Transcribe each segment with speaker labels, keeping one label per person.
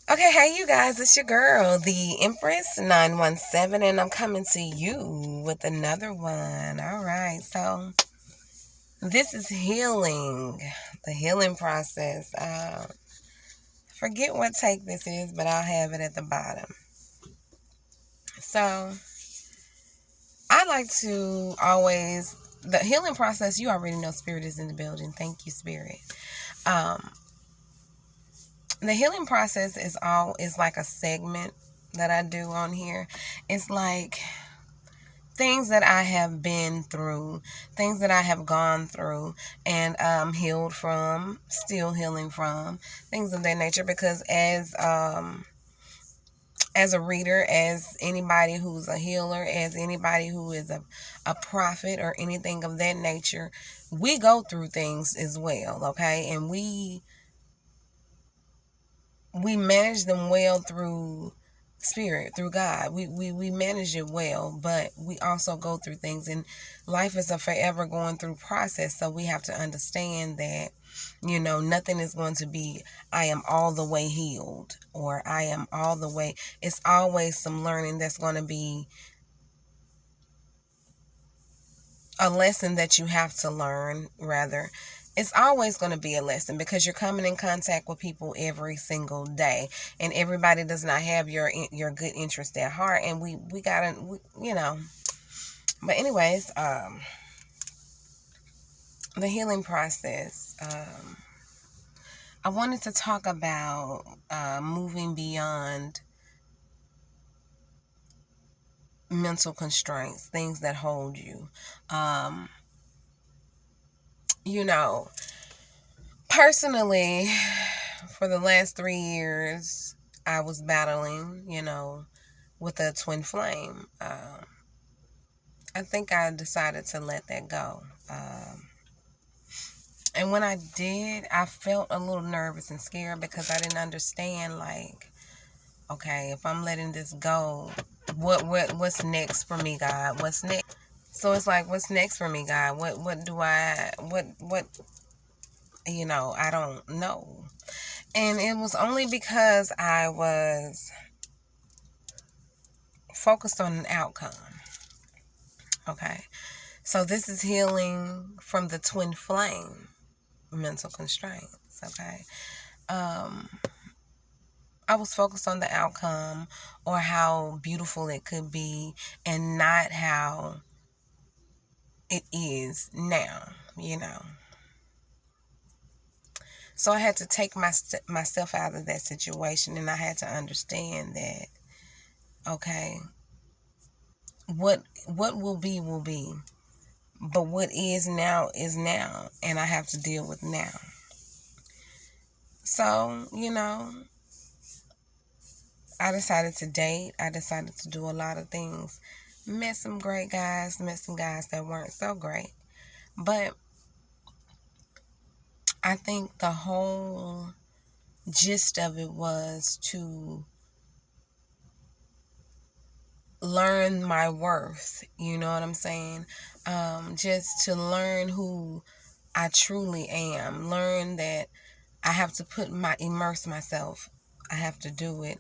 Speaker 1: Okay, hey you guys, it's your girl, the Empress 917, and I'm coming to you with another one. All right, so this is healing, the healing process. Forget what take this is, but I'll have it at the bottom. So I like to always, the healing process, you already know Spirit is in the building. Thank you, Spirit. Um, the healing process is like a segment that I do on here. It's like things that I have been through, things that I have gone through and healed from, still healing from, things of that nature. Because as a reader, as anybody who's a healer, as anybody who is a prophet or anything of that nature, we go through things as well, okay? And we manage them well through spirit, through God. We manage it well, but we also go through things, and life is a forever going through process. So we have to understand that, nothing is going to be, I am all the way healed, or I am all the way. It's always some learning that's going to be a lesson that you have to learn, rather. It's always going to be a lesson because you're coming in contact with people every single day, and everybody does not have your good interest at heart, and we gotta, but anyways, the healing process. I wanted to talk about moving beyond mental constraints, things that hold you. um you know Personally, for the last 3 years, I was battling, with a twin flame. I think I decided to let that go. And when I did, I felt a little nervous and scared because I didn't understand, like, okay, if I'm letting this go, what's next for me, God? What's next? So it's like, what's next for me, God? What do I what I don't know. And it was only because I was focused on an outcome. Okay. So this is healing from the twin flame mental constraints. Okay. Um, I was focused on the outcome, or how beautiful it could be, and not how it is now, you know. So I had to take myself out of that situation, and I had to understand that, okay, what will be. But what is now, and I have to deal with now. So, I decided to date. I decided to do a lot of things. Met some great guys, met some guys that weren't so great. But I think the whole gist of it was to learn my worth. You know what I'm saying? Just to learn who I truly am. Learn that I have to immerse myself. I have to do it.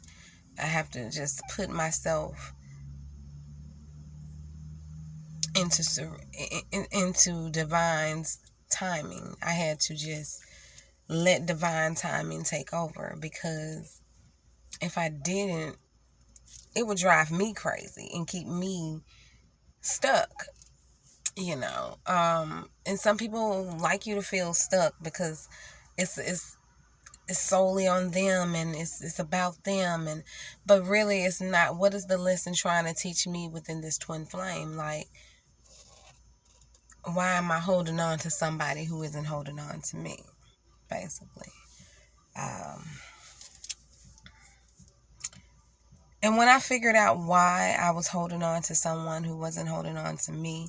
Speaker 1: I have to just put myself into divine's timing. I had to just let divine timing take over, because if I didn't, it would drive me crazy and keep me stuck. And some people like you to feel stuck because it's solely on them, and it's about them, but really it's not. What is the lesson trying to teach me within this twin flame? Like, why am I holding on to somebody who isn't holding on to me, basically? um, and when I figured out why I was holding on to someone who wasn't holding on to me,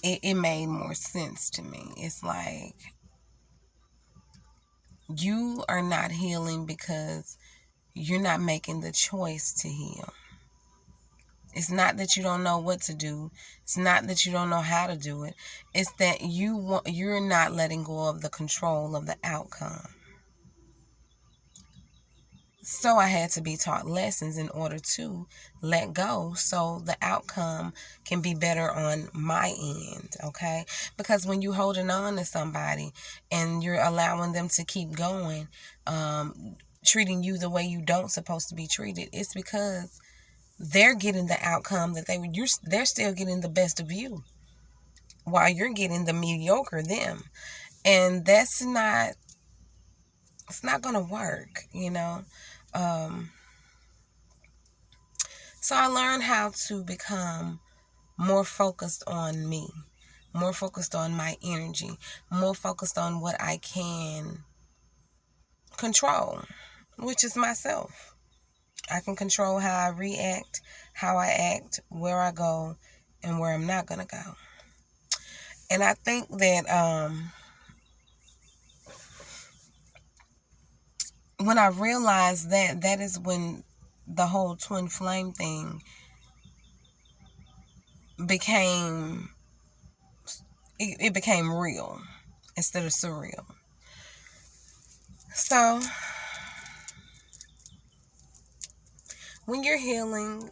Speaker 1: it made more sense to me. It's like, you are not healing because you're not making the choice to heal. It's not that you don't know what to do. It's not that you don't know how to do it. It's that you're not letting go of the control of the outcome. So I had to be taught lessons in order to let go so the outcome can be better on my end, okay? Because when you're holding on to somebody and you're allowing them to keep going, treating you the way you don't supposed to be treated, it's because they're getting the outcome that they're still getting the best of you while you're getting the mediocre them. And it's not gonna work, you know. Um, so I learned how to become more focused on me, more focused on my energy, more focused on what I can control, which is myself. I can control how I react, how I act, where I go, and where I'm not gonna go. And I think that when I realized that, that is when the whole twin flame thing became it became real instead of surreal. So when you're healing,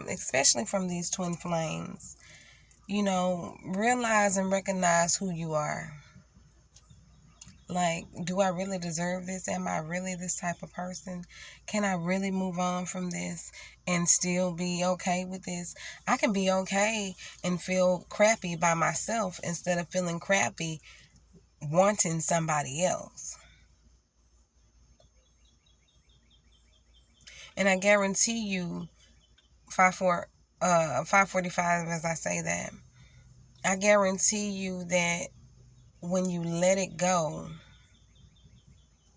Speaker 1: especially from these twin flames, realize and recognize who you are. Like, do I really deserve this? Am I really this type of person? Can I really move on from this and still be okay with this? I can be okay and feel crappy by myself instead of feeling crappy wanting somebody else. And I guarantee you, 545, as I say that, I guarantee you that when you let it go,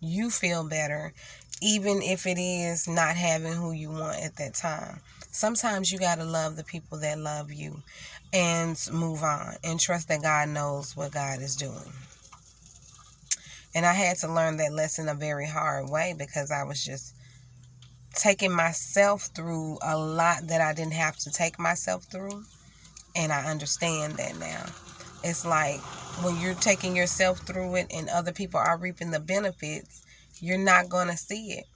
Speaker 1: you feel better, even if it is not having who you want at that time. Sometimes you got to love the people that love you and move on and trust that God knows what God is doing. And I had to learn that lesson a very hard way because I was just taking myself through a lot that I didn't have to take myself through. And I understand that now. It's like when you're taking yourself through it and other people are reaping the benefits, you're not going to see it.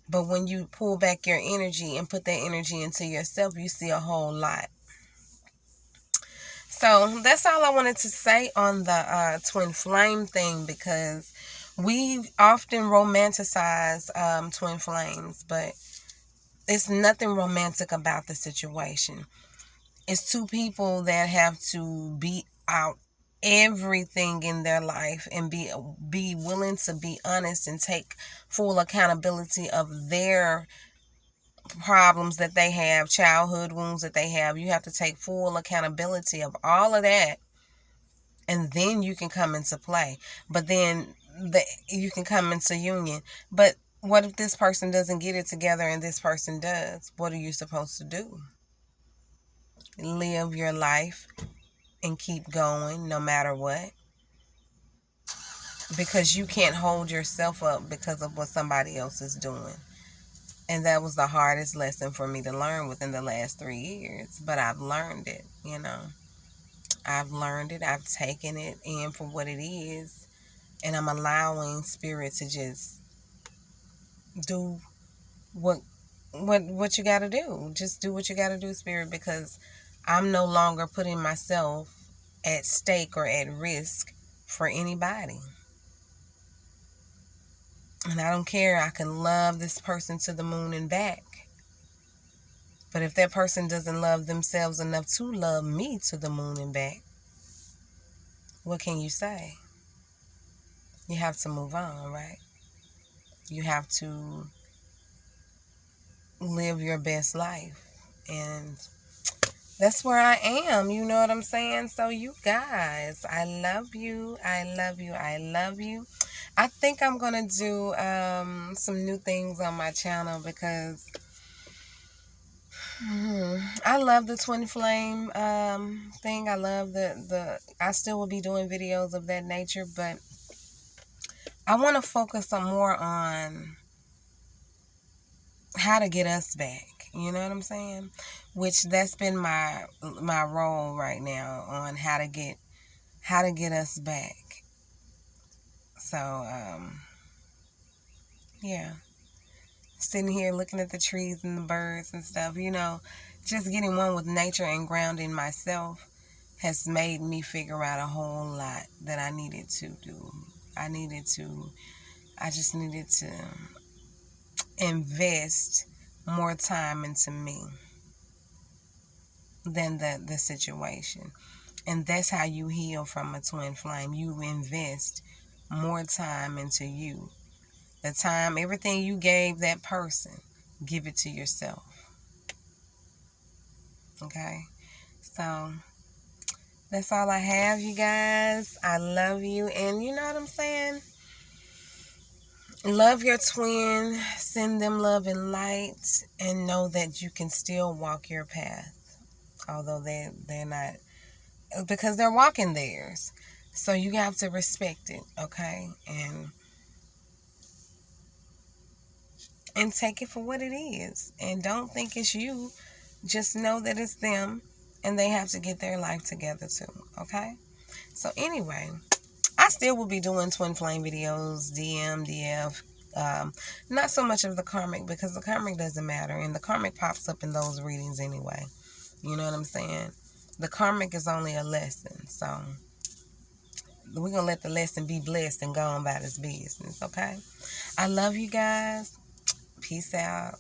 Speaker 1: But when you pull back your energy and put that energy into yourself, you see a whole lot. So that's all I wanted to say on the twin flame thing, because we often romanticize twin flames, but it's nothing romantic about the situation. It's two people that have to beat out everything in their life and be willing to be honest and take full accountability of their problems that they have, childhood wounds that they have. You have to take full accountability of all of that, and then you can come into play. But then you can come into union. But what if this person doesn't get it together and this person does? What are you supposed to do? Live your life and keep going no matter what, because you can't hold yourself up because of what somebody else is doing. And that was the hardest lesson for me to learn within the last 3 years. But I've learned it. I've learned it. I've taken it in for what it is. And I'm allowing spirit to just do what what you got to do. Just do what you got to do, spirit, because I'm no longer putting myself at stake or at risk for anybody. And I don't care. I can love this person to the moon and back. But if that person doesn't love themselves enough to love me to the moon and back, what can you say? You have to move on, right? You have to live your best life. And that's where I am. You know what I'm saying? So, you guys, I love you. I love you. I love you. I think I'm going to do some new things on my channel because I love the twin flame thing. I love I still will be doing videos of that nature, but I want to focus some more on how to get us back. You know what I'm saying? Which that's been my role right now, on how to get us back. So yeah. sitting here looking at the trees and the birds and stuff, just getting one with nature and grounding myself has made me figure out a whole lot that I needed to do. I just needed to invest more time into me than the situation. And that's how you heal from a twin flame. You invest more time into you. The time, everything you gave that person, give it to yourself. Okay? So, that's all I have, you guys. I love you. And you know what I'm saying? Love your twin. Send them love and light. And know that you can still walk your path. Although they're not, because they're walking theirs. So you have to respect it, okay? And take it for what it is. And don't think it's you. Just know that it's them, and they have to get their life together too, okay? So anyway, I still will be doing twin flame videos, DM, DF. Not so much of the karmic, because the karmic doesn't matter, and the karmic pops up in those readings anyway. You know what I'm saying? The karmic is only a lesson, so we're going to let the lesson be blessed and go on about its business, okay? I love you guys. Peace out.